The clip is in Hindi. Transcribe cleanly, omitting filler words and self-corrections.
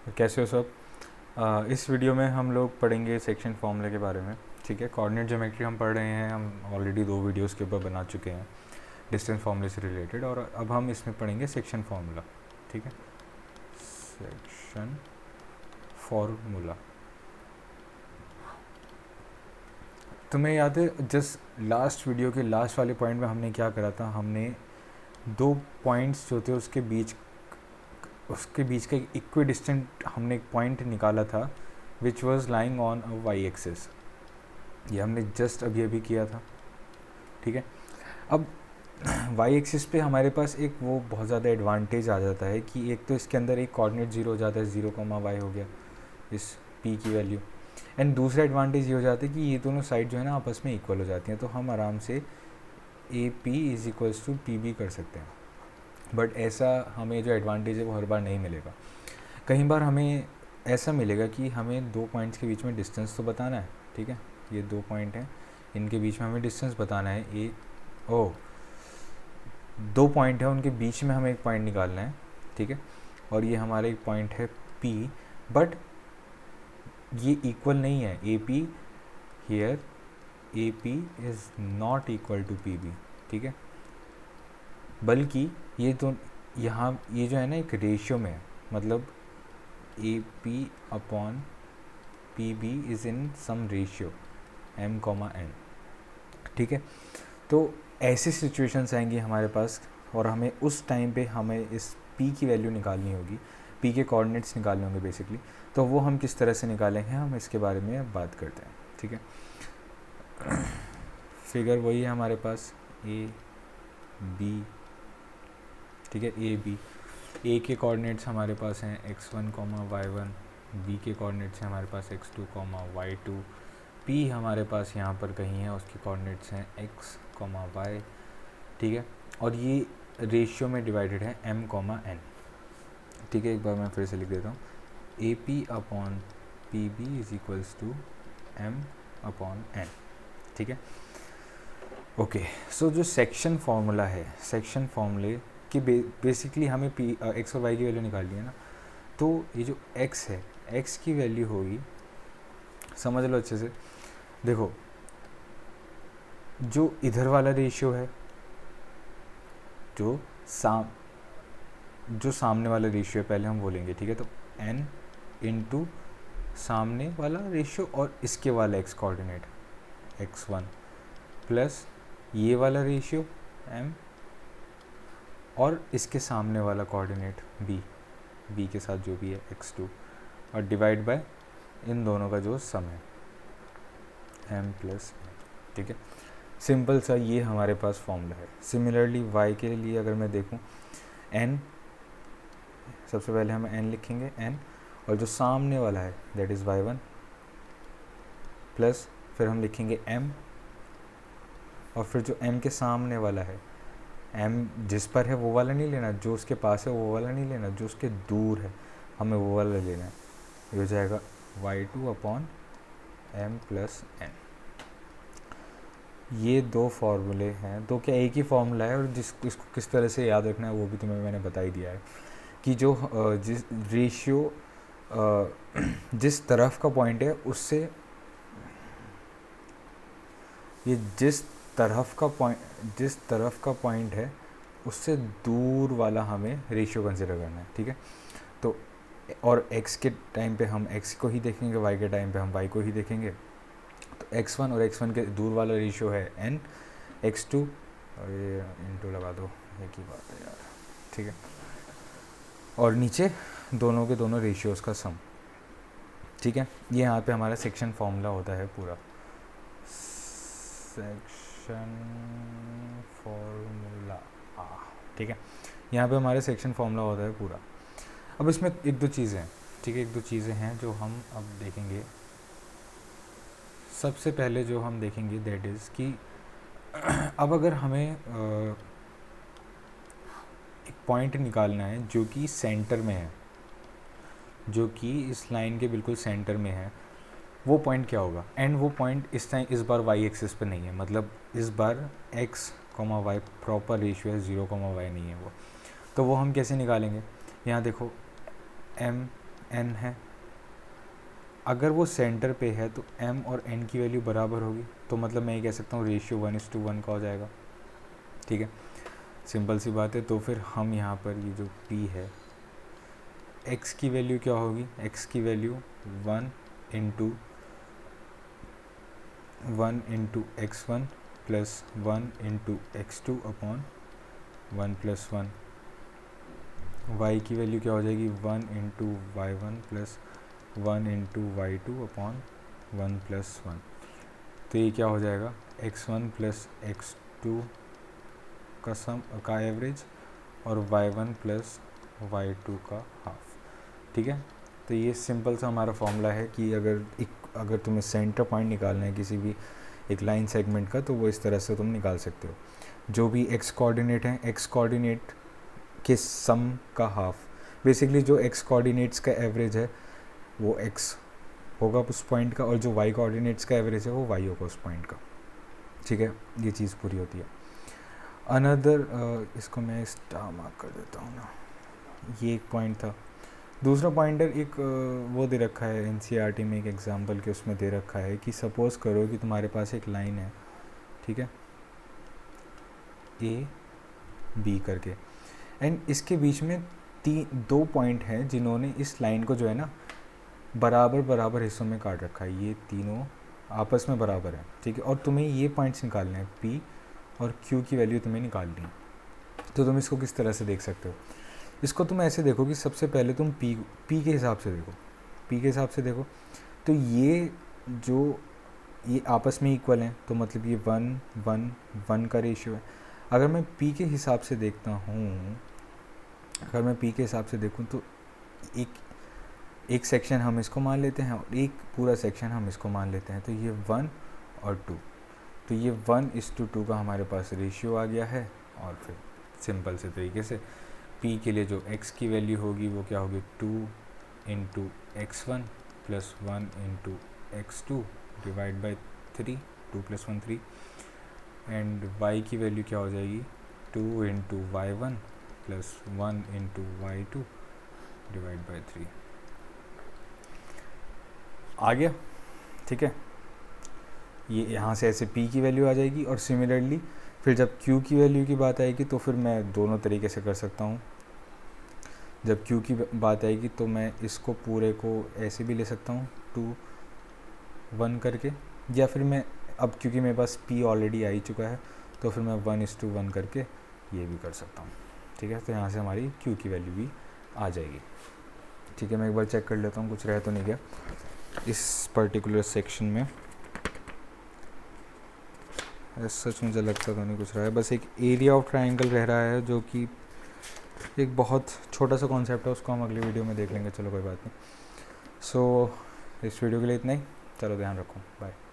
कैसे हो सब। इस वीडियो में हम लोग पढ़ेंगे सेक्शन फॉर्मूला के बारे में। ठीक है, कोऑर्डिनेट ज्योमेट्री हम पढ़ रहे हैं, हम ऑलरेडी 2 वीडियोस के ऊपर बना चुके हैं डिस्टेंस फॉर्मूले से रिलेटेड, और अब हम इसमें पढ़ेंगे सेक्शन फार्मूला। ठीक है, सेक्शन फार्मूला। तुम्हें याद है जस्ट लास्ट वीडियो के लास्ट वाले पॉइंट में हमने क्या करा था? हमने 2 पॉइंट्स जो थे उसके बीच का एक इक्विडिस्टेंट हमने एक पॉइंट निकाला था which was lying on a Y axis. ये हमने जस्ट अभी किया था। ठीक है, अब वाई एक्सिस पे हमारे पास एक वो बहुत ज़्यादा एडवांटेज आ जाता है कि एक तो इसके अंदर एक कोऑर्डिनेट 0 हो जाता है, 0, y हो गया इस p की वैल्यू, एंड दूसरा एडवांटेज ये हो जाता है कि ये दोनों साइड जो है ना आपस में इक्वल हो जाती हैं, तो हम आराम से A P is equals to P B कर सकते हैं। बट ऐसा हमें जो एडवांटेज है वो हर बार नहीं मिलेगा। कई बार हमें ऐसा मिलेगा कि हमें 2 पॉइंट्स के बीच में डिस्टेंस तो बताना है। ठीक है, ये 2 पॉइंट हैं, इनके बीच में हमें डिस्टेंस बताना है। 2 पॉइंट है, उनके बीच में हमें एक पॉइंट निकालना है। ठीक है, और ये हमारा एक पॉइंट है P, बट ये इक्वल नहीं है। A P here, A P is not equal to P B. ठीक है, बल्कि ये तो यहाँ ये जो है ना एक रेशियो में है, मतलब A P upon P B is in some ratio m,n। ठीक है, तो ऐसी सिचुएशंस आएंगी हमारे पास, और हमें उस टाइम पे हमें इस p की वैल्यू निकालनी होगी, p के कोऑर्डिनेट्स निकालने होंगे बेसिकली। तो वो हम किस तरह से निकालेंगे, हम इसके बारे में अब बात करते हैं। ठीक है, फिगर वही है हमारे पास ए बी। ठीक है, ए बी, ए के कोऑर्डिनेट्स हमारे पास हैं x1, y1, बी के कोऑर्डिनेट्स हैं हमारे पास x2, y2, p हमारे पास यहाँ पर कहीं है, उसके कोऑर्डिनेट्स हैं x, y। ठीक है, और ये रेशियो में डिवाइडेड है m, n। ठीक है, एक बार मैं फिर से लिख देता हूँ, A P upon P B is equals to m upon n। ठीक है, ओके। सो जो सेक्शन फार्मूला है, सेक्शन फार्मूले कि बेसिकली हमें पी एक्स और वाई की वैल्यू निकालनी है ना, तो ये जो x है, x की वैल्यू होगी, समझ लो अच्छे से। देखो, जो इधर वाला रेशियो है, जो सामने वाला रेशियो है, पहले हम बोलेंगे। ठीक है, तो n इंटू सामने वाला रेशियो और इसके वाला x कोऑर्डिनेट x1 प्लस ये वाला रेशियो m और इसके सामने वाला कोऑर्डिनेट b के साथ जो भी है x2, और डिवाइड बाय इन दोनों का जो सम है m प्लस n। ठीक है, सिंपल सा ये हमारे पास फॉर्मूला है। सिमिलरली y के लिए अगर मैं देखूं, n, सबसे पहले हम n लिखेंगे, n, और जो सामने वाला है दैट इज़ y1 प्लस फिर हम लिखेंगे m, और फिर जो m के सामने वाला है, m जिस पर है वो वाला नहीं लेना, जो उसके पास है वो वाला नहीं लेना, जो उसके दूर है हमें वो वाला लेना है। ये हो जाएगा y2 upon m plus n। ये 2 फार्मूले हैं, दो क्या एक ही फार्मूला है, और इसको किस तरह से याद रखना है वो भी तुम्हें मैंने बता ही दिया है कि जो जिस रेशियो जिस तरफ का पॉइंट है उससे, ये जिस तरफ का पॉइंट है उससे दूर वाला हमें रेशियो कंसिडर करना है। ठीक है, तो और x के टाइम पे हम x को ही देखेंगे, y के टाइम पे हम y को ही देखेंगे। तो x1 और x1 के दूर वाला रेशियो है n, x2, और ये इंटू लगा दो, एक ही बात है यार। ठीक है, और नीचे दोनों के दोनों रेशियोज़ का सम। ठीक है, ये यहाँ पे हमारा सेक्शन फार्मूला होता है पूरा, सेक्शन फार्मूला। ठीक है, यहाँ पे हमारे सेक्शन फार्मूला होता है पूरा। अब इसमें एक दो चीज़ें हैं। ठीक है, एक दो चीज़ें हैं जो हम अब देखेंगे। सबसे पहले जो हम देखेंगे दैट इज़ कि अब अगर हमें एक पॉइंट निकालना है जो कि सेंटर में है, जो कि इस लाइन के बिल्कुल सेंटर में है, वो पॉइंट क्या होगा? एंड वो पॉइंट इस बार वाई एक्सिस पे नहीं है, मतलब इस बार x, y प्रॉपर रेशियो है, 0, y नहीं है वो। तो वो हम कैसे निकालेंगे? यहाँ देखो, m n है, अगर वो सेंटर पे है तो m और n की वैल्यू बराबर होगी, तो मतलब मैं ये कह सकता हूँ रेशियो 1:1 का हो जाएगा। ठीक है, सिंपल सी बात है। तो फिर हम यहाँ पर ये जो p है, x की वैल्यू क्या होगी, x की value 1 into x1 plus 1 into x2 upon 1+1। y की वैल्यू क्या हो जाएगी, 1 into y1 plus 1 into y2 upon 1+1। तो ये क्या हो जाएगा, x1 प्लस x2 का एवरेज और y1 प्लस y2 का हाफ। ठीक है, तो ये सिंपल सा हमारा फॉर्मूला है कि अगर तुम्हें सेंटर पॉइंट निकालना है किसी भी एक लाइन सेगमेंट का, तो वो इस तरह से तुम निकाल सकते हो। जो भी x कोऑर्डिनेट है, x कोऑर्डिनेट के सम का हाफ, बेसिकली जो x कोऑर्डिनेट्स का एवरेज है वो x होगा उस पॉइंट का, और जो y कोऑर्डिनेट्स का एवरेज है वो y होगा उस पॉइंट का। ठीक है, ये चीज़ पूरी होती है। अनदर इसको मैं स्टार मार्क कर देता हूँ ना, ये एक पॉइंट था। दूसरा पॉइंटर एक वो दे रखा है एनसीईआरटी में, एक एग्जांपल के उसमें दे रखा है कि सपोज करो कि तुम्हारे पास एक लाइन है, ठीक है, ए बी करके, एंड इसके बीच में दो पॉइंट हैं जिन्होंने इस लाइन को जो है ना बराबर बराबर हिस्सों में काट रखा है। ये तीनों आपस में बराबर है, ठीक है, और तुम्हें ये पॉइंट्स निकालने हैं, पी और क्यू की वैल्यू तुम्हें निकालनी है। तो तुम इसको किस तरह से देख सकते हो, इसको तुम ऐसे देखो कि सबसे पहले तुम पी के हिसाब से देखो, पी के हिसाब से देखो तो ये आपस में इक्वल हैं, तो मतलब ये 1:1 का रेशियो है। अगर मैं पी के हिसाब से देखता हूँ, अगर मैं पी के हिसाब से देखूँ तो एक सेक्शन हम इसको मान लेते हैं और एक पूरा सेक्शन हम इसको मान लेते हैं, तो ये 1 और 2, तो ये 1:2 का हमारे पास रेशियो आ गया है। और फिर सिंपल से तरीके से p के लिए जो x की वैल्यू होगी वो क्या होगी, 2 into x1 plus 1 into x2 divide by 3, 2 + 1 3, and y की वैल्यू क्या हो जाएगी, 2 into y1 plus 1 into y2 divide by 3। आ गया, ठीक है, ये यहाँ से ऐसे p की वैल्यू आ जाएगी। और सिमिलरली फिर जब q की वैल्यू की बात आएगी तो फिर मैं दोनों तरीके से कर सकता हूँ। जब q की बात आएगी तो मैं इसको पूरे को ऐसे भी ले सकता हूँ 2:1 करके, या फिर मैं अब क्योंकि मेरे पास p ऑलरेडी आ ही चुका है तो फिर मैं 1:1 करके ये भी कर सकता हूँ। ठीक है, तो यहाँ से हमारी q की वैल्यू भी आ जाएगी। ठीक है, मैं एक बार चेक कर लेता हूँ कुछ रह तो नहीं गया इस पर्टिकुलर सेक्शन में। सच मुझे लगता तो नहीं कुछ रहा है, बस एक एरिया ऑफ ट्रायंगल रह रहा है जो कि एक बहुत छोटा सा कॉन्सेप्ट है, उसको हम अगली वीडियो में देख लेंगे। चलो कोई बात नहीं। सो इस वीडियो के लिए इतना ही, चलो ध्यान रखो, बाय।